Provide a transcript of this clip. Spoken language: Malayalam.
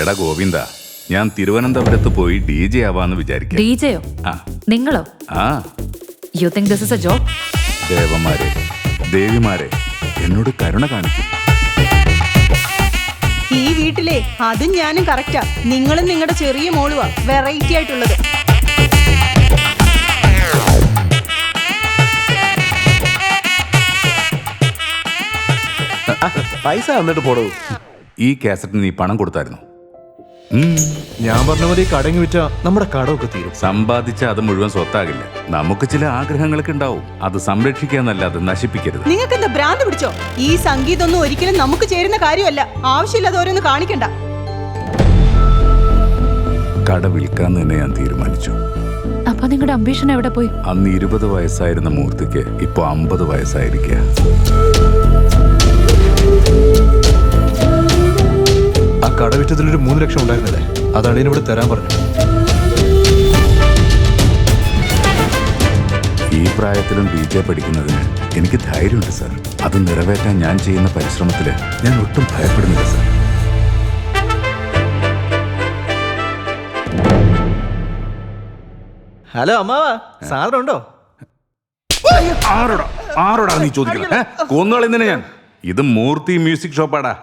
എടാ ഗോവിന്ദ, ഞാൻ തിരുവനന്തപുരത്ത് പോയി DJ ആവാന്ന് വിചാരിക്കാം. ഡിജെയോ? ആ നിങ്ങളോ? ആ you think this is A job? ദേവന്മാരെ, ദേവിമാരെ, എന്നോട് കരുണ കാണിക്കും. ഈ വീട്ടിലെ അതും ഞാനും കറക്റ്റാ. നിങ്ങളും നിങ്ങളുടെ ചെറിയ മോളുവാ വെറൈറ്റി ആയിട്ടുള്ളത്. പൈസ തന്നിട്ട് പോടൂ. ഈ കാസറ്റിന് നീ പണം കൊടുത്തായിരുന്നു? ഞാൻ പറഞ്ഞ പോലെ കടങ്ങി വിറ്റാ നമ്മുടെ കടമൊക്കെ തീരും. സമ്പാദിച്ച അത് മുഴുവൻ സ്വത്താകില്ല. നമുക്ക് ചില ആഗ്രഹങ്ങളൊക്കെ ഉണ്ടാവും. അത് സംരക്ഷിക്കാന്നല്ലാതെ നശിപ്പിക്കരുത്. നിങ്ങൾക്ക് എന്താ ഭ്രാന്ത് പിടിച്ചോ? ഈ സംഗീതമൊന്നും ഒരിക്കലും നമുക്ക് ചേരുന്ന കാര്യമല്ല. ആവശ്യമില്ലാതെ ഓരോന്ന് കാണിക്കണ്ട. കട വിൽക്കാന്ന് തന്നെ ഞാൻ തീരുമാനിച്ചു. അപ്പൊ നിങ്ങളുടെ അംബീഷൻ എവിടെ പോയി? അന്ന് 20 വയസ്സായിരുന്ന മൂർത്തിക്ക് ഇപ്പൊ 50 വയസ്സായിരിക്കുക. ആ കട വിറ്റതിലൊരു 3 ലക്ഷം ഉണ്ടായിരുന്നില്ലേ? അതാണ് ഇവിടെ തരാൻ പറഞ്ഞു. ഈ പ്രായത്തിലും DJ പഠിക്കുന്നതിന് എനിക്ക് ധൈര്യമുണ്ട് സാർ. അത് നിറവേറ്റാൻ ഞാൻ ചെയ്യുന്ന പരിശ്രമത്തില് ഞാൻ ഒട്ടും ഭയപ്പെടുന്നില്ല സാർ. ഹലോ അമ്മാവാ, സാധനം ഉണ്ടോ? ആരോടാ നീ ചോദിക്കണം? കൊന്നുകളി ഞാൻ. ഇത് മൂർത്തി മ്യൂസിക് ഷോപ്പാടാ.